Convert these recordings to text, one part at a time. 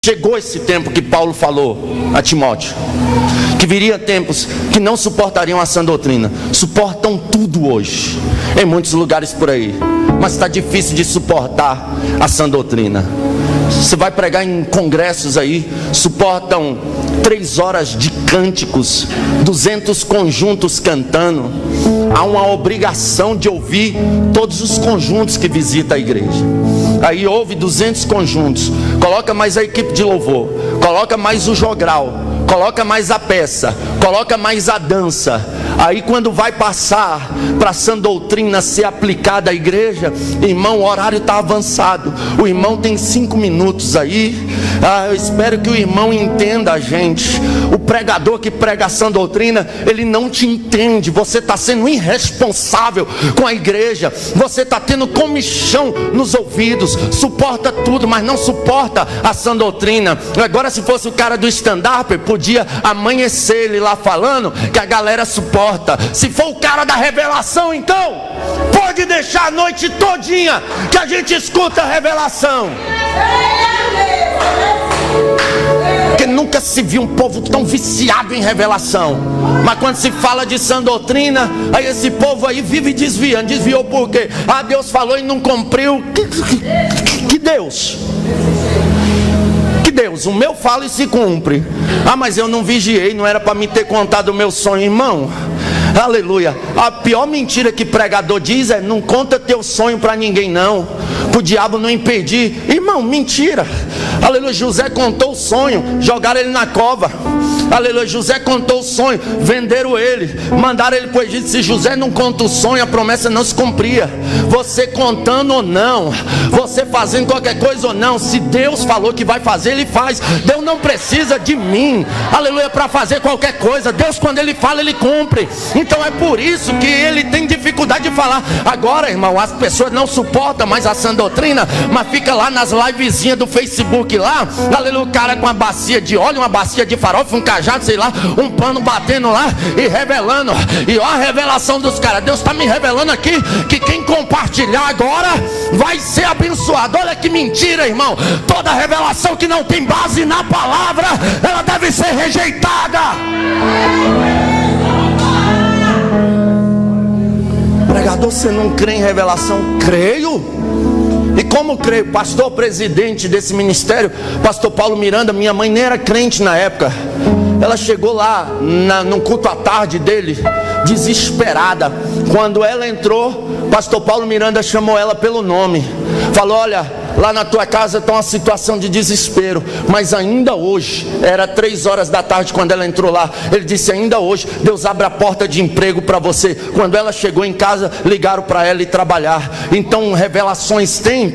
Chegou esse tempo que Paulo falou a Timóteo, que viria tempos que não suportariam a sã doutrina. Suportam tudo hoje, em muitos lugares por aí, mas está difícil de suportar a sã doutrina. Você vai pregar em congressos aí, suportam 3 horas de cânticos, 200 conjuntos cantando. Há uma obrigação de ouvir todos os conjuntos que visitam a igreja. Aí ouve 200 conjuntos, coloca mais a equipe de louvor, coloca mais o jogral, coloca mais a peça, coloca mais a dança. Aí quando vai passar para a sã doutrina ser aplicada à igreja, irmão, o horário está avançado, o irmão tem 5 minutos aí. Eu espero que o irmão entenda a gente. O pregador que prega a sã doutrina, ele não te entende. Você está sendo irresponsável com a igreja, você está tendo comichão nos ouvidos, suporta tudo, mas não suporta a sã doutrina. Agora, se fosse o cara do stand-up, podia amanhecer ele lá falando que a galera suporta. Se for o cara da revelação, então pode deixar a noite todinha que a gente escuta a revelação. Porque nunca se viu um povo tão viciado em revelação. Mas quando se fala de sã doutrina, aí esse povo aí vive desviando. Desviou por quê? Deus falou e não cumpriu. Que Deus? Que Deus? O meu fala e se cumpre. Mas eu não vigiei, não era para me ter contado o meu sonho, irmão. Aleluia. A pior mentira que pregador diz é: não conta teu sonho para ninguém não, para o diabo não impedir. Irmão, mentira. Aleluia. José contou o sonho, jogaram ele na cova. Aleluia. José contou o sonho, venderam ele, mandaram ele para o Egito. Se José não conta o sonho, a promessa não se cumpria. Você contando ou não, você fazendo qualquer coisa ou não, se Deus falou que vai fazer, Ele faz. Deus não precisa de mim, aleluia, para fazer qualquer coisa. Deus, quando Ele fala, Ele cumpre. Então é por isso que ele tem dificuldade de falar. Agora, irmão, as pessoas não suportam mais a sã doutrina, mas fica lá nas livezinhas do Facebook lá, aleluia, o cara com uma bacia de óleo, uma bacia de farofa, um cajado, sei lá, um pano batendo lá e revelando. E ó a revelação dos caras. Deus está me revelando aqui que quem compartilhar agora vai ser abençoado. Olha que mentira, irmão. Toda revelação que não tem base na palavra, ela deve ser rejeitada. Pregador, você não crê em revelação? Creio. E como creio? Pastor presidente desse ministério, pastor Paulo Miranda, minha mãe nem era crente na época. Ela chegou lá no culto à tarde dele, desesperada. Quando ela entrou, pastor Paulo Miranda chamou ela pelo nome. Falou: olha, lá na tua casa está uma situação de desespero, mas ainda hoje, era 3 horas da tarde quando ela entrou lá, ele disse: ainda hoje Deus abre a porta de emprego para você. Quando ela chegou em casa, ligaram para ela ir trabalhar. Então revelações tem,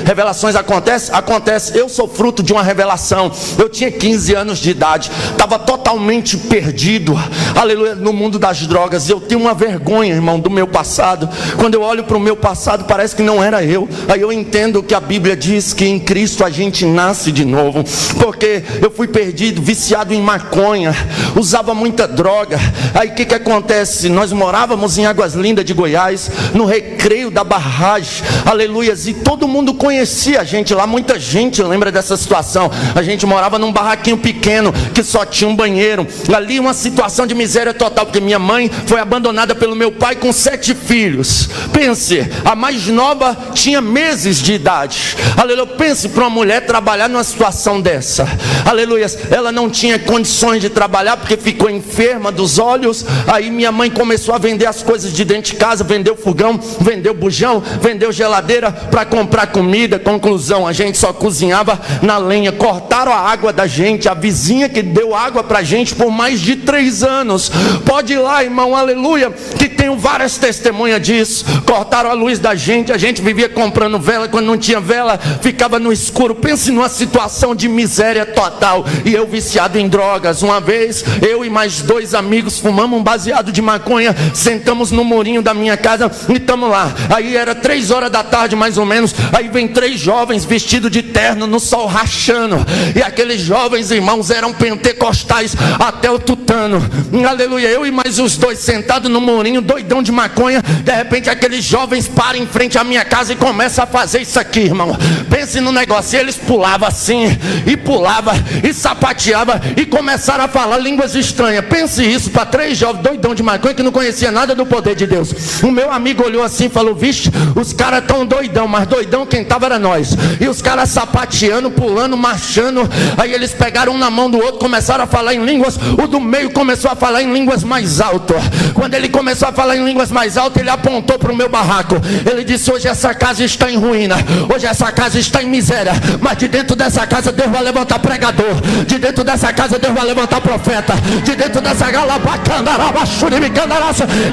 revelações acontece. Eu sou fruto de uma revelação. Eu tinha 15 anos de idade, estava totalmente perdido, aleluia, no mundo das drogas. Eu tenho uma vergonha, irmão, do meu passado. Quando eu olho para o meu passado, parece que não era eu. Aí eu entendo que a Bíblia diz que em Cristo a gente nasce de novo. Porque eu fui perdido, viciado em maconha, usava muita droga. Aí o que acontece? Nós morávamos em Águas Lindas de Goiás, no recreio da barragem, aleluia, e todo mundo conhecia a gente lá. Muita gente lembra dessa situação. A gente morava num barraquinho pequeno que só tinha um banheiro. Ali uma situação de miséria total, porque minha mãe foi abandonada pelo meu pai com 7 filhos. Pense, a mais nova tinha meses de idade. Aleluia. Pense para uma mulher trabalhar numa situação dessa. Aleluia. Ela não tinha condições de trabalhar porque ficou enferma dos olhos. Aí minha mãe começou a vender as coisas de dentro de casa. Vendeu fogão, vendeu bujão, vendeu geladeira para comprar comida. Conclusão, a gente só cozinhava na lenha. Cortaram a água da gente. A vizinha que deu água para a gente por mais de 3 anos. Pode ir lá, irmão, aleluia, que tenho várias testemunhas disso. Cortaram a luz da gente. A gente vivia comprando vela. Quando não tinha vela, ficava no escuro. Pense numa situação de miséria total. E eu viciado em drogas. Uma vez, eu e mais 2 amigos fumamos um baseado de maconha, sentamos no murinho da minha casa e estamos lá. Aí era 3 horas da tarde mais ou menos. Aí vem 3 jovens vestidos de terno no sol rachando. E aqueles jovens, irmãos, eram pentecostais até o tutano. Aleluia. Eu e mais os 2 sentados no murinho, doidão de maconha. De repente aqueles jovens param em frente à minha casa e começam a fazer isso aqui, irmão. Pense no negócio. E eles pulavam assim, e pulavam, e sapateavam, e começaram a falar línguas estranhas. Pense isso para 3 jovens doidão de maconha que não conhecia nada do poder de Deus. O meu amigo olhou assim e falou: vixe, os caras tão doidão, mas doidão quem tava era nós. E os caras sapateando, pulando, marchando. Aí eles pegaram um na mão do outro, começaram a falar em línguas. O do meio começou a falar em línguas mais alto. Quando ele começou a falar em línguas mais alto, ele apontou para o meu barraco. Ele disse: hoje essa casa está em ruína, hoje essa casa está em miséria, mas de dentro dessa casa Deus vai levantar pregador, de dentro dessa casa Deus vai levantar profeta, de dentro dessa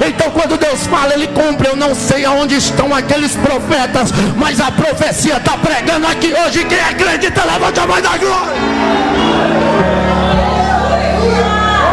então quando Deus fala, Ele cumpre. Eu não sei aonde estão aqueles profetas, mas a profecia está pregando aqui hoje. Quem acredita, levanta a mão da glória.